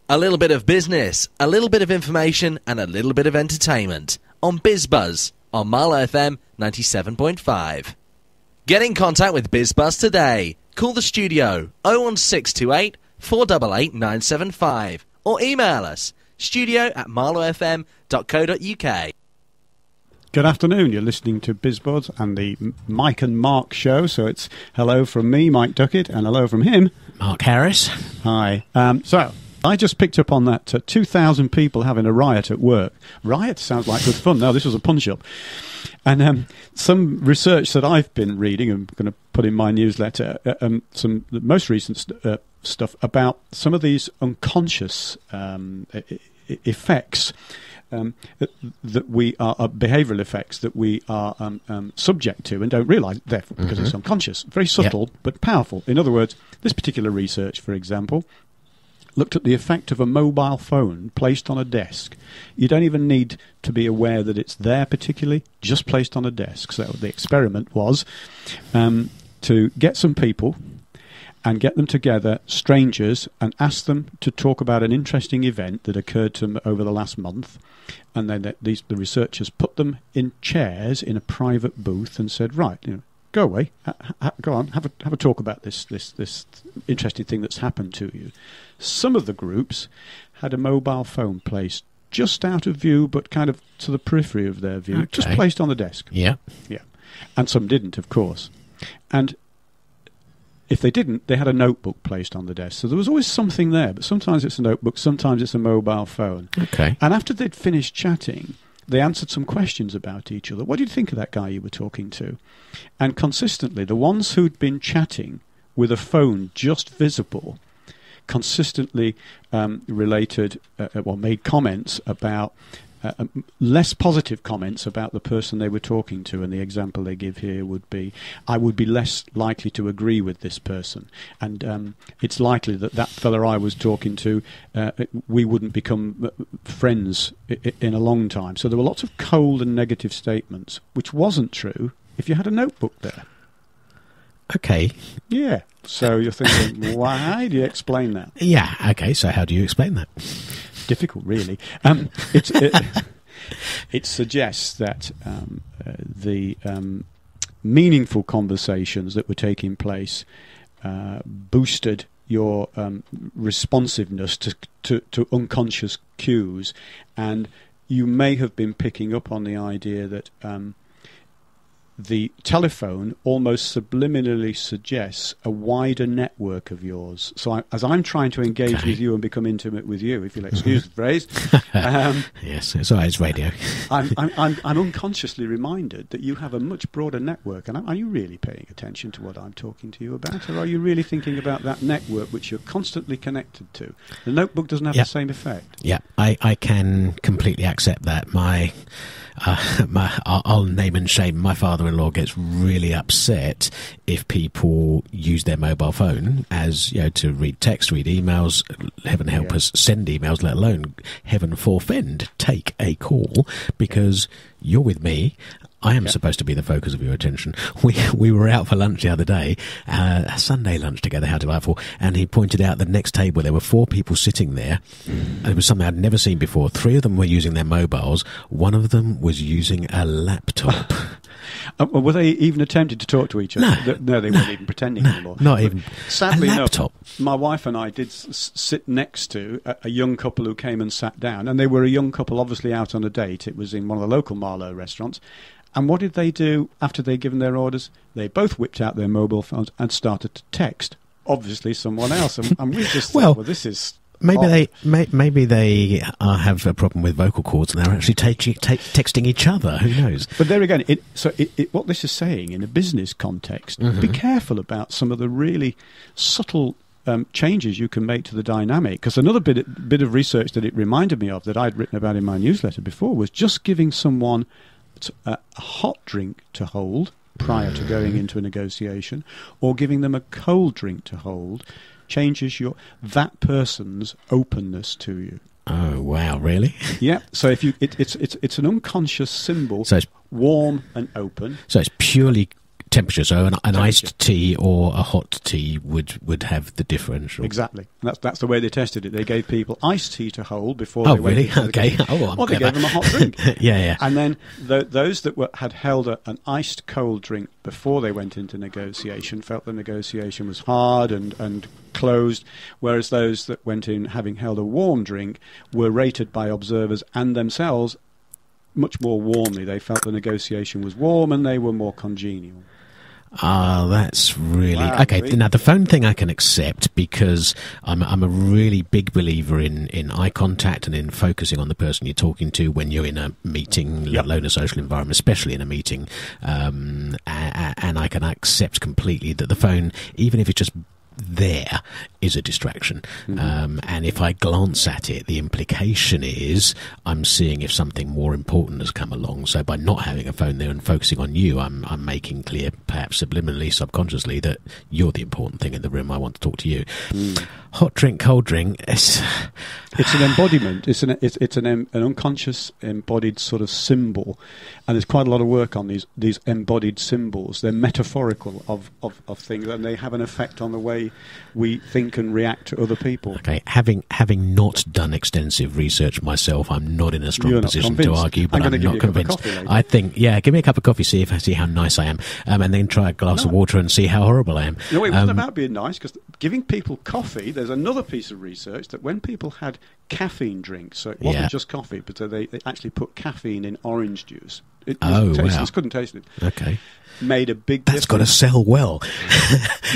A little bit of business, a little bit of information, and a little bit of entertainment on BizBuzz on Marlow FM 97.5. Get in contact with BizBuzz today. Call the studio 01628 488 975 or email us studio@marlowfm.co.uk. Good afternoon. You're listening to BizBuzz and the Mike and Mark show. So it's hello from me, Mike Duckett, and hello from him, Mark Harris. Hi. So I just picked up on that 2,000 people having a riot at work. Riot sounds like good fun. No, this was a punch-up. And some research that I've been reading, I'm going to put in my newsletter, some the most recent stuff about some of these unconscious effects that we are behavioural effects that we are subject to and don't realise, therefore, because it's unconscious. Very subtle, but powerful. In other words, this particular research, for example, looked at the effect of a mobile phone placed on a desk. You don't even need to be aware that it's there particularly, just placed on a desk. So the experiment was to get some people and get them together, strangers, and ask them to talk about an interesting event that occurred to them over the last month. And then the researchers put them in chairs in a private booth and said, right, go away, go on, have a talk about this interesting thing that's happened to you. Some of the groups had a mobile phone placed just out of view, but kind of to the periphery of their view, just placed on the desk. Yeah. And some didn't, of course. And if they didn't, they had a notebook placed on the desk. So there was always something there, but sometimes it's a notebook, sometimes it's a mobile phone. Okay. And after they'd finished chatting, they answered some questions about each other. What did you think of that guy you were talking to? And consistently, the ones who'd been chatting with a phone just visible consistently related or made comments about less positive comments about the person they were talking to. And the example they give here would be, I would be less likely to agree with this person. And it's likely that fella I was talking to, we wouldn't become friends in a long time. So there were lots of cold and negative statements, which wasn't true if you had a notebook there. Okay. Yeah. So you're thinking, why do you explain that? Yeah. Okay. So how do you explain that? Difficult, really. It suggests that the meaningful conversations that were taking place boosted your responsiveness to unconscious cues, and you may have been picking up on the idea that the telephone almost subliminally suggests a wider network of yours. So as I'm trying to engage with you and become intimate with you, if you'll excuse the phrase, yes, it's all right, it's radio. I'm unconsciously reminded that you have a much broader network. And are you really paying attention to what I'm talking to you about, or are you really thinking about that network which you're constantly connected to? The notebook doesn't have the same effect. Yeah, I can completely accept that. I'll name and shame. My father-in-law gets really upset if people use their mobile phone as, to read text, read emails. Heaven help us send emails, let alone heaven forfend take a call, because you're with me. I am supposed to be the focus of your attention. We were out for lunch the other day, a Sunday lunch together, how delightful, and he pointed out the next table there were 4 people sitting there. And it was something I'd never seen before. 3 of them were using their mobiles. One of them was using a laptop. Were they even attempting to talk to each other? No, they weren't even pretending anymore. Not even. Sadly a laptop. enough, my wife and I did sit next to a young couple who came and sat down, and they were a young couple obviously out on a date. It was in one of the local Marlow restaurants. And what did they do after they'd given their orders? They both whipped out their mobile phones and started to text, obviously, someone else. And we just thought, well, this is... Maybe they have a problem with vocal cords and they're actually texting each other. Who knows? But there again, what this is saying in a business context, be careful about some of the really subtle changes you can make to the dynamic. Because another bit of research that it reminded me of that I'd written about in my newsletter before was just giving someone a hot drink to hold prior to going into a negotiation, or giving them a cold drink to hold, changes that person's openness to you. Oh wow, really? Yeah. So if it's an unconscious symbol. So it's warm and open. So it's purely temperature. So an iced tea or a hot tea would have the differential. Exactly. And that's the way they tested it. They gave people iced tea to hold before Oh, they went really? into the Okay. game. Oh, I'm or they clever. gave them a hot drink. Yeah. And then those that had held an iced cold drink before they went into negotiation felt the negotiation was hard and closed, whereas those that went in having held a warm drink were rated by observers and themselves much more warmly. They felt the negotiation was warm and they were more congenial. Ah, that's really... Wow, okay, really? now the phone thing I can accept because I'm a really big believer in eye contact and in focusing on the person you're talking to when you're in a meeting, let alone a social environment, especially in a meeting. And I can accept completely that the phone, even if it's just there, is a distraction. And if I glance at it, the implication is I'm seeing if something more important has come along. So by not having a phone there and focusing on you, I'm making clear, perhaps subliminally, subconsciously, that you're the important thing in the room. I want to talk to you. Hot drink, cold drink. It's an embodiment. It's an unconscious embodied sort of symbol, and there's quite a lot of work on these embodied symbols. They're metaphorical of things, and they have an effect on the way we think and react to other people. Okay, having not done extensive research myself, I'm not in a strong You're not position convinced. to argue, but I'm I'm gonna not give you a cup of convinced. coffee later. I think, give me a cup of coffee, see how nice I am, and then try a glass of water and see how horrible I am. No, it wasn't about being nice, because giving people coffee, there's another piece of research that when people had caffeine drinks, so it wasn't just coffee, but they actually put caffeine in orange juice. It was tasteless, couldn't taste it. Okay. Made a big That's got to difference. sell well.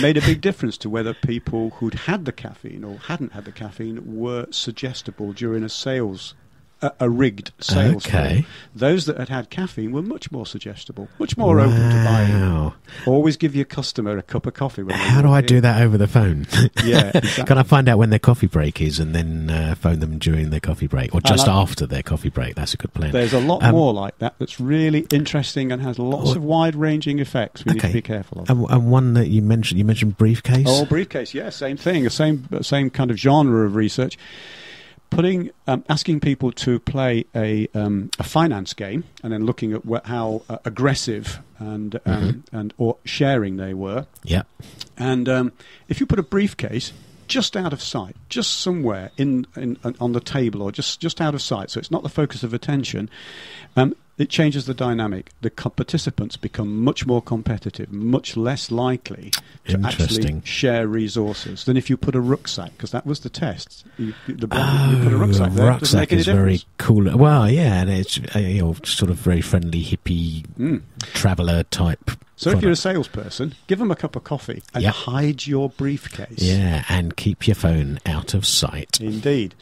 Made a big difference to whether people who'd had the caffeine or hadn't had the caffeine were suggestible during a rigged sales Okay. call. Those that had caffeine were much more suggestible, much more open to buying. Wow. Always give your customer a cup of coffee. When How do I do that over the phone? Yeah, exactly. Can I find out when their coffee break is and then phone them during their coffee break or just after their coffee break? That's a good plan. There's a lot more like that that's really interesting and has lots of wide-ranging effects we need to be careful of. And one that you mentioned briefcase? Oh, briefcase, yeah, same thing, same kind of genre of research. Asking people to play a finance game and then looking at how aggressive and or sharing they were. Yeah. And if you put a briefcase just out of sight, just somewhere on the table or just out of sight, so it's not the focus of attention, it changes the dynamic. The participants become much more competitive, much less likely to actually share resources than if you put a rucksack, because that was the test. You put a rucksack there. Rucksack is very cool. Well, yeah, and it's sort of very friendly, hippie, traveller type. So if you're a salesperson, give them a cup of coffee and hide your briefcase. Yeah, and keep your phone out of sight. Indeed.